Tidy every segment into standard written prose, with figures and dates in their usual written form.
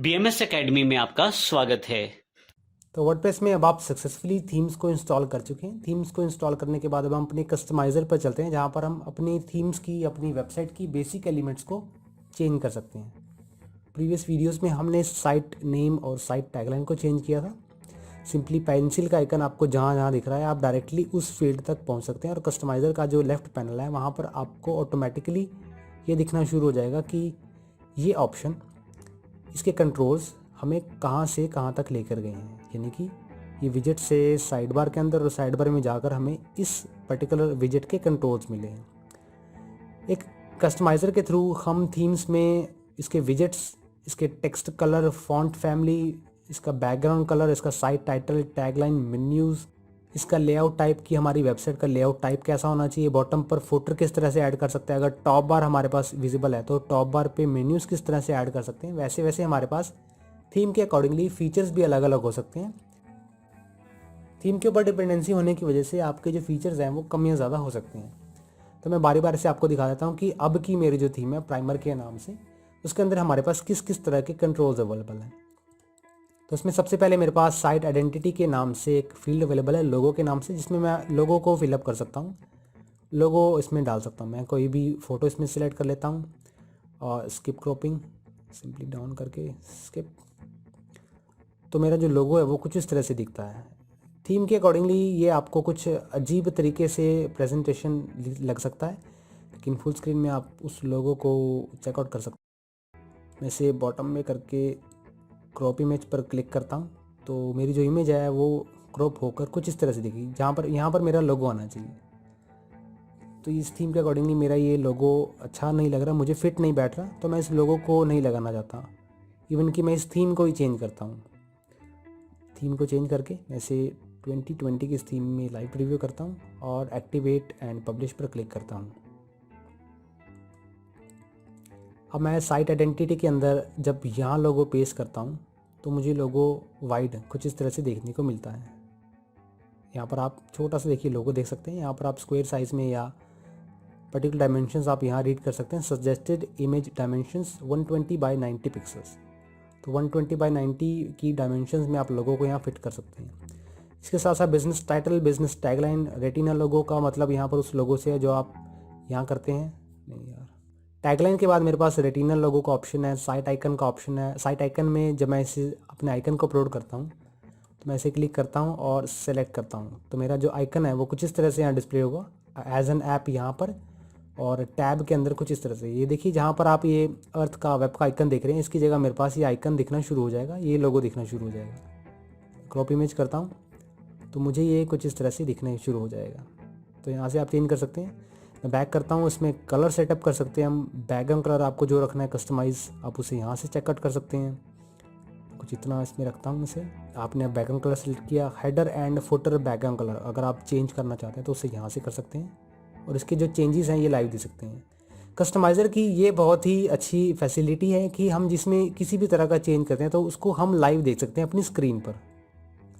BMS academy में आपका स्वागत है। तो वर्डप्रेस में अब आप सक्सेसफुली थीम्स को इंस्टॉल कर चुके हैं। थीम्स को इंस्टॉल करने के बाद अब हम अपने कस्टमाइज़र पर चलते हैं, जहाँ पर हम अपनी थीम्स की, अपनी वेबसाइट की बेसिक एलिमेंट्स को चेंज कर सकते हैं। प्रीवियस वीडियोस में हमने साइट नेम और साइट टैगलाइन को चेंज किया था। सिंपली पेंसिल का आइकन आपको जहाँ जहाँ दिख रहा है, आप डायरेक्टली उस फील्ड तक पहुँच सकते हैं और कस्टमाइज़र का जो लेफ्ट पैनल है वहाँ पर आपको ऑटोमेटिकली ये दिखना शुरू हो जाएगा कि ये ऑप्शन, इसके कंट्रोल्स हमें कहाँ से कहाँ तक लेकर गए हैं। यानी कि ये विजेट से साइड बार के अंदर और साइड बार में जाकर हमें इस पर्टिकुलर विजेट के कंट्रोल्स मिले हैं। एक कस्टमाइज़र के थ्रू हम थीम्स में इसके विजेट्स, इसके टेक्स्ट कलर, फॉन्ट फैमिली, इसका बैकग्राउंड कलर, इसका साइट टाइटल, टैगलाइन, मेन्यूज़, इसका लेआउट टाइप की हमारी वेबसाइट का लेआउट टाइप कैसा होना चाहिए, बॉटम पर फुटर किस तरह से ऐड कर सकते हैं, अगर टॉप बार हमारे पास विजिबल है तो टॉप बार पे मेन्यूज़ किस तरह से ऐड कर सकते हैं। वैसे वैसे हमारे पास थीम के अकॉर्डिंगली फीचर्स भी अलग अलग हो सकते हैं। थीम के ऊपर डिपेंडेंसी होने की वजह से आपके जो फीचर्स हैं वो कम या ज़्यादा हो सकते हैं। तो मैं बारी बारी से आपको दिखा देता हूँ कि अब की मेरी जो थीम है प्राइमर के नाम से, उसके अंदर हमारे पास किस किस तरह के कंट्रोल्स अवेलेबल हैं। तो इसमें सबसे पहले मेरे पास साइट आइडेंटिटी के नाम से एक फील्ड अवेलेबल है, लोगो के नाम से, जिसमें मैं लोगो को फिलअप कर सकता हूँ। लोगो इसमें डाल सकता हूँ, मैं कोई भी फ़ोटो इसमें सिलेक्ट कर लेता हूँ और स्किप क्रॉपिंग सिंपली डाउन करके स्किप। तो मेरा जो लोगो है वो कुछ इस तरह से दिखता है। थीम के अकॉर्डिंगली ये आपको कुछ अजीब तरीके से प्रेजेंटेशन लग सकता है, लेकिन फुल स्क्रीन में आप उस लोगो को चेकआउट कर सकते हैं। मैं इसे बॉटम में करके क्रॉप इमेज पर क्लिक करता हूँ तो मेरी जो इमेज है वो क्रॉप होकर कुछ इस तरह से दिखेगी, जहाँ पर यहाँ पर मेरा लोगो आना चाहिए। तो इस थीम के अकॉर्डिंगली मेरा ये लोगो अच्छा नहीं लग रहा, मुझे फिट नहीं बैठ रहा, तो मैं इस लोगो को नहीं लगाना चाहता। इवन कि मैं इस थीम को ही चेंज करता हूँ। थीम को चेंज करके मैं इसे 2020 की इस थीम में लाइव प्रीव्यू करता हूँ और एक्टिवेट एंड पब्लिश पर क्लिक करता हूँ। अब मैं साइट आइडेंटिटी के अंदर जब यहाँ लोगो पेस्ट करता हूँ तो मुझे लोगो वाइड कुछ इस तरह से देखने को मिलता है। यहाँ पर आप छोटा सा देखिए लोगो देख सकते हैं। यहाँ पर आप स्क्वायर साइज़ में या पर्टिकुलर डायमेंशंस आप यहाँ रीड कर सकते हैं। Suggested image dimensions 120 by 90 pixels. तो 120 बाई 90 की डायमेंशंस में आप लोगों को यहाँ फिट कर सकते हैं। इसके साथ साथ business title, business tagline, retina logo का मतलब यहाँ पर उस लोगो से है जो आप यहाँ करते हैं। नहीं यार, टैगलाइन के बाद मेरे पास रेटिना लोगो का ऑप्शन है, साइट आइकन का ऑप्शन है। साइट आइकन में जब मैं इसे अपने आइकन को अपलोड करता हूँ तो मैं इसे क्लिक करता हूँ और सेलेक्ट करता हूँ तो मेरा जो आइकन है वो कुछ इस तरह से यहाँ डिस्प्ले होगा एज एन ऐप यहाँ पर, और टैब के अंदर कुछ इस तरह से। ये देखिए जहाँ पर आप ये अर्थ का, वेब का आइकन देख रहे हैं, इसकी जगह मेरे पास ये आइकन दिखना शुरू हो जाएगा, ये लोगो दिखना शुरू हो जाएगा। क्रॉप इमेज करता हूँ तो मुझे ये कुछ इस तरह से दिखना शुरू हो जाएगा। तो यहाँ से आप चेंज कर सकते हैं। मैं बैक करता हूँ, इसमें कलर सेटअप कर सकते हैं हम। बैकग्राउंड कलर आपको जो रखना है कस्टमाइज़, आप उसे यहाँ से चेकआउट कर सकते हैं। कुछ इतना इसमें रखता हूँ इसे। आपने बैकग्राउंड कलर सेलेक्ट किया, header and footer background colour अगर आप चेंज करना चाहते हैं तो उसे यहाँ से कर सकते हैं और इसके जो चेंजेस हैं ये लाइव दे सकते हैं। कस्टमाइज़र की ये बहुत ही अच्छी फैसिलिटी है कि हम जिसमें किसी भी तरह का चेंज करते हैं तो उसको हम लाइव देख सकते हैं अपनी स्क्रीन पर।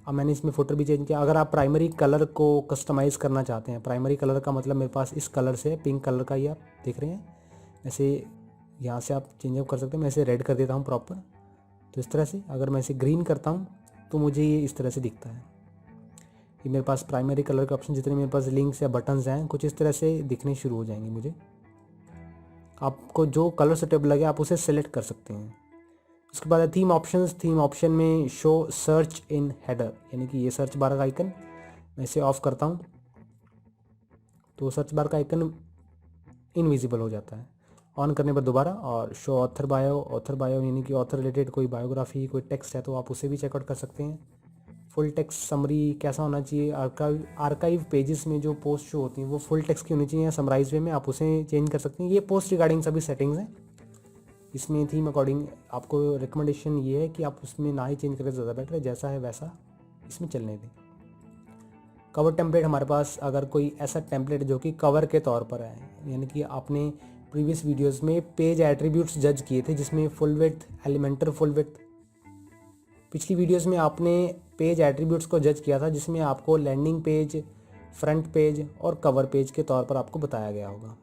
अब मैंने इसमें फुटर भी चेंज किया। अगर आप प्राइमरी कलर को कस्टमाइज़ करना चाहते हैं, प्राइमरी कलर का मतलब मेरे पास इस कलर से, पिंक कलर का ये आप देख रहे हैं, ऐसे यहाँ से आप चेंज अप कर सकते हैं। मैं इसे रेड कर देता हूँ प्रॉपर, तो इस तरह से। अगर मैं इसे ग्रीन करता हूँ तो मुझे ये इस तरह से दिखता है। ये मेरे पास प्राइमरी कलर के ऑप्शन जितने मेरे पास लिंक्स या बटन्स हैं कुछ इस तरह से दिखने शुरू हो जाएंगे मुझे। आपको जो कलर सेटअप लगे आप उसे सेलेक्ट कर सकते हैं। उसके बाद थीम ऑप्शंस। थीम ऑप्शन में शो सर्च इन हेडर, यानी कि ये सर्च बार का आइकन, मैं इसे ऑफ करता हूँ तो सर्च बार का आइकन इनविजिबल हो जाता है। ऑन करने पर दोबारा, और show author bio. Author bio यानी कि ऑथर रिलेटेड कोई बायोग्राफी, कोई टेक्स्ट है तो आप उसे भी चेकआउट कर सकते हैं। फुल टेक्स्ट समरी कैसा होना चाहिए, आर्काइव पेजेस में जो पोस्ट शो होती हैं वो फुल टेक्स्ट की होनी चाहिए या समराइज वे में, आप उसे चेंज कर सकते हैं। ये पोस्ट रिगार्डिंग सभी सेटिंग्स हैं। इसमें थीम अकॉर्डिंग आपको रिकमेंडेशन ये है कि आप उसमें ना ही चेंज करें, ज़्यादा बेटर है। जैसा है वैसा इसमें चलने दें। कवर टेम्पलेट हमारे पास, अगर कोई ऐसा टेम्पलेट जो कि कवर के तौर पर है, यानी कि आपने प्रीवियस वीडियोस में पेज एट्रीब्यूट्स जज किए थे जिसमें full width, Elementor full width. पिछली वीडियोस में आपने पेज एट्रीब्यूट्स को जज किया था जिसमें आपको लैंडिंग पेज, फ्रंट पेज और कवर पेज के तौर पर आपको बताया गया होगा।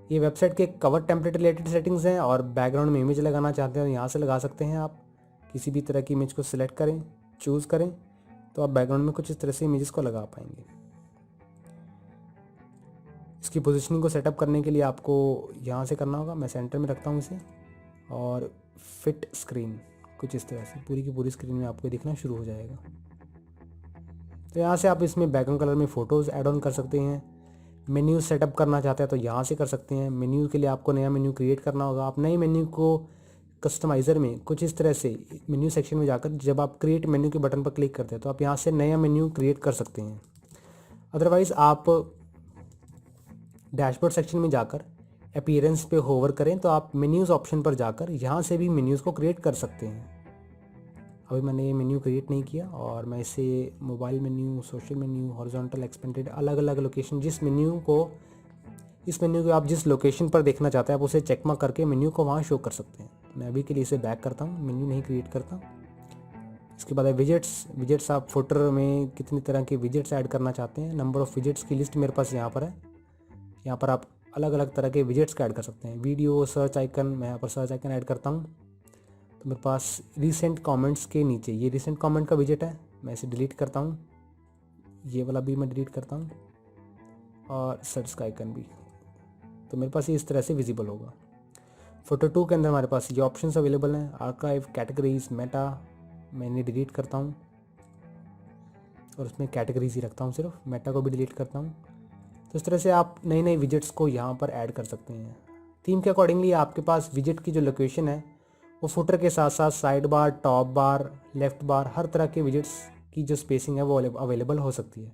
ये वेबसाइट के कवर टेम्पलेट रिलेटेड सेटिंग्स हैं, और बैकग्राउंड में इमेज लगाना चाहते हैं तो यहाँ से लगा सकते हैं। आप किसी भी तरह की इमेज को सिलेक्ट करें, चूज़ करें, तो आप बैकग्राउंड में कुछ इस तरह से इमेजेस को लगा पाएंगे। इसकी पोजीशनिंग को सेटअप करने के लिए आपको यहाँ से करना होगा। मैं सेंटर में रखता हूँ इसे, और फिट स्क्रीन कुछ इस तरह से पूरी की पूरी स्क्रीन में आपको दिखना शुरू हो जाएगा। तो यहाँ से आप इसमें बैकग्राउंड कलर में फ़ोटोज़ ऐड ऑन कर सकते हैं। मेन्यू सेटअप करना चाहते हैं तो यहाँ से कर सकते हैं। मेन्यू के लिए आपको नया मेन्यू क्रिएट करना होगा। आप नए मेन्यू को कस्टमाइज़र में कुछ इस तरह से मेन्यू सेक्शन में जाकर जब आप क्रिएट मेन्यू के बटन पर क्लिक करते हैं तो आप यहाँ से नया मेन्यू क्रिएट कर सकते हैं। अदरवाइज़ आप डैशबोर्ड सेक्शन में जाकर अपीयरेंस पे होवर करें तो आप मेन्यूज़ ऑप्शन पर जाकर यहाँ से भी मेन्यूज़ को क्रिएट कर सकते हैं। अभी मैंने ये मेन्यू क्रिएट नहीं किया, और मैं इसे mobile menu, social menu, horizontal, expanded, अलग अलग लोकेशन, इस मेन्यू को आप जिस लोकेशन पर देखना चाहते हैं आप उसे चेक मार्क करके मेन्यू को वहाँ शो कर सकते हैं। मैं अभी के लिए इसे बैक करता हूँ, मेन्यू नहीं क्रिएट करता। इसके बाद है विजेट्स आप फुटर में कितनी तरह के विजेट्स ऐड करना चाहते हैं। नंबर ऑफ़ विजेट्स की लिस्ट मेरे पास यहाँ पर है। यहाँ पर आप अलग अलग तरह के विजेट्स का ऐड कर सकते हैं। वीडियो, सर्च आइकन, मैं यहाँ पर सर्च आइकन ऐड करता हूँ। तो मेरे पास रीसेंट कमेंट्स के नीचे ये रीसेंट कमेंट का विजेट है, मैं इसे डिलीट करता हूँ। ये वाला भी मैं डिलीट करता हूँ, और सर्च का आइकन भी। तो मेरे पास ये इस तरह से विजिबल होगा। फोटो 2 के अंदर हमारे पास ये ऑप्शंस अवेलेबल हैं। आर्काइव, कैटेगरीज, मेटा, मैं इन्हें डिलीट करता हूँ और उसमें कैटेगरीज ही रखता हूँ, सिर्फ मेटा को भी डिलीट करता हूँ। तो इस तरह से आप नए नए विजेट्स को यहाँ पर ऐड कर सकते हैं। थीम के अकॉर्डिंगली आपके पास विजेट की जो लोकेशन है वो फुटर के साथ साथ side bar, top bar, left bar, हर तरह के विजेट्स की जो स्पेसिंग है वो अवेलेबल हो सकती है।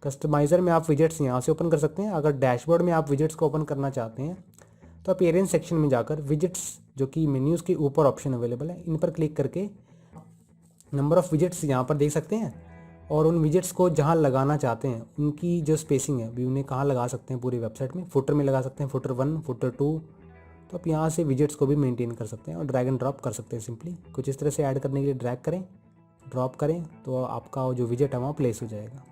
कस्टमाइज़र में आप विजेट्स यहाँ से ओपन कर सकते हैं। अगर डैशबोर्ड में आप विजेट्स को ओपन करना चाहते हैं तो अपीयरेंस सेक्शन में जाकर विजेट्स जो कि मेन्यूज़ के ऊपर ऑप्शन अवेलेबल है, इन पर क्लिक करके नंबर ऑफ़ विजेट्स यहाँ पर देख सकते हैं, और उन विजेट्स को जहाँ लगाना चाहते हैं उनकी जो स्पेसिंग है भी उन्हें कहाँ लगा सकते हैं पूरी वेबसाइट में। फुटर में लगा सकते हैं, फुटर 1, फुटर 2। तो आप यहाँ से विजेट्स को भी मेंटेन कर सकते हैं और ड्रैग एंड ड्रॉप कर सकते हैं। सिंपली कुछ इस तरह से ऐड करने के लिए ड्रैग करें, ड्रॉप करें, तो आपका जो विजेट है वहाँ प्लेस हो जाएगा।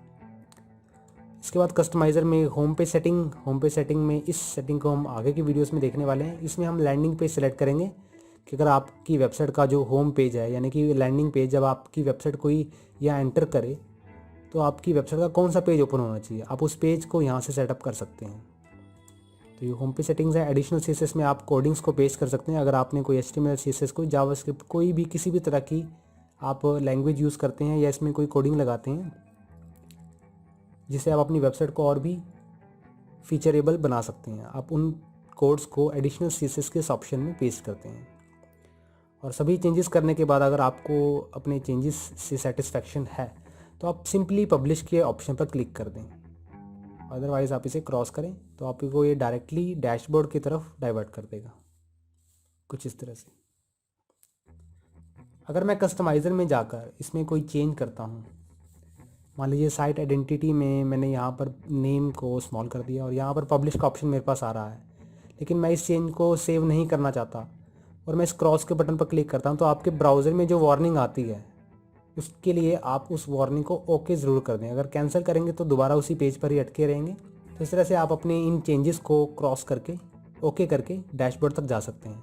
इसके बाद कस्टमाइज़र में होम पेज सेटिंग में इस सेटिंग को हम आगे की वीडियोस में देखने वाले हैं। इसमें हम लैंडिंग पेज सेलेक्ट करेंगे कि अगर आपकी वेबसाइट का जो होम पेज है, यानी कि लैंडिंग पेज, जब आपकी वेबसाइट कोई यहाँ एंटर करे तो आपकी वेबसाइट का कौन सा पेज ओपन होना चाहिए, आप उस पेज को यहाँ से सेटअप कर सकते हैं। तो ये होम पेज सेटिंग्स है। एडिशनल CSS में आप कोडिंग्स को पेस्ट कर सकते हैं। अगर आपने कोई HTML, CSS, कोई जावास्क्रिप्ट, कोई भी किसी भी तरह की आप लैंग्वेज यूज़ करते हैं या इसमें कोई कोडिंग लगाते हैं जिससे आप अपनी वेबसाइट को और भी फीचरेबल बना सकते हैं, आप उन कोड्स को एडिशनल CSS के इस ऑप्शन में पेस्ट करते हैं। और सभी चेंजेस करने के बाद अगर आपको अपने चेंजेस से सेटिस्फैक्शन है तो आप सिंपली पब्लिश के ऑप्शन पर क्लिक कर दें। अदरवाइज़ आप इसे क्रॉस करें तो आपको ये डायरेक्टली डैशबोर्ड की तरफ डाइवर्ट कर देगा, कुछ इस तरह से। अगर मैं कस्टमाइज़र में जाकर इसमें कोई चेंज करता हूँ, मान लीजिए साइट आइडेंटिटी में मैंने यहाँ पर नेम को स्मॉल कर दिया और यहाँ पर पब्लिश का ऑप्शन मेरे पास आ रहा है, लेकिन मैं इस चेंज को सेव नहीं करना चाहता और मैं इस क्रॉस के बटन पर क्लिक करता हूँ, तो आपके ब्राउज़र में जो वार्निंग आती है उसके लिए आप उस वार्निंग को ओके ज़रूर कर दें। अगर कैंसिल करेंगे तो दोबारा उसी पेज पर ही अटके रहेंगे। तो इस तरह से आप अपने इन चेंजेस को क्रॉस करके ओके करके डैशबोर्ड तक जा सकते हैं।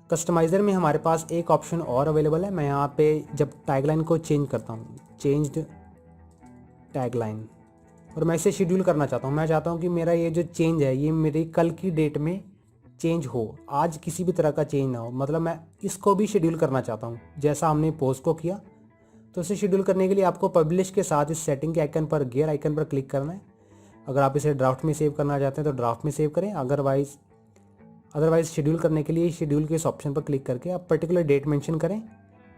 कस्टमाइज़र में हमारे पास एक ऑप्शन और अवेलेबल है। मैं यहाँ पे जब टैगलाइन को चेंज करता हूँ, चेंज्ड टैगलाइन, और मैं इसे शेड्यूल करना चाहता हूँ। मैं चाहता हूँ कि मेरा ये जो चेंज है ये मेरी कल की डेट में चेंज हो, आज किसी भी तरह का चेंज ना हो। मतलब मैं इसको भी शेड्यूल करना चाहता हूँ जैसा हमने पोस्ट को किया। तो इसे शेड्यूल करने के लिए आपको पब्लिश के साथ इस सेटिंग के आइकन पर, गियर आइकन पर क्लिक करना है। अगर आप इसे ड्राफ्ट में सेव करना चाहते हैं तो ड्राफ्ट में सेव करें। अदरवाइज शेड्यूल करने के लिए शेड्यूल के इस ऑप्शन पर क्लिक करके आप पर्टिकुलर डेट मेंशन करें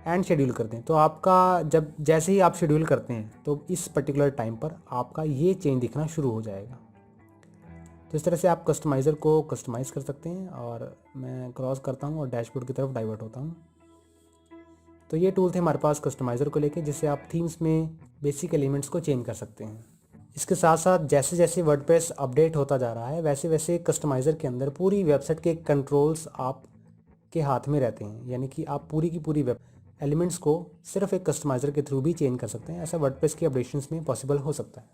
एंड शेड्यूल कर दें। तो आपका जब जैसे ही आप शेड्यूल करते हैं तो इस पर्टिकुलर टाइम पर आपका ये चेंज दिखना शुरू हो जाएगा। तो इस तरह से आप कस्टमाइज़र को कस्टमाइज़ कर सकते हैं। और मैं क्रॉस करता हूँ और डैशबोर्ड की तरफ डाइवर्ट होता हूँ। तो ये टूल थे हमारे पास कस्टमाइज़र को लेके, जिससे आप थीम्स में बेसिक एलिमेंट्स को चेंज कर सकते हैं। इसके साथ साथ जैसे जैसे वर्डप्रेस अपडेट होता जा रहा है वैसे वैसे कस्टमाइज़र के अंदर पूरी वेबसाइट के कंट्रोल्स आप के हाथ में रहते हैं, यानी कि आप पूरी की पूरी वेब एलिमेंट्स को सिर्फ एक कस्टमाइज़र के थ्रू भी चेंज कर सकते हैं। ऐसा वर्डप्रेस के अपडेशंस में पॉसिबल हो सकता है।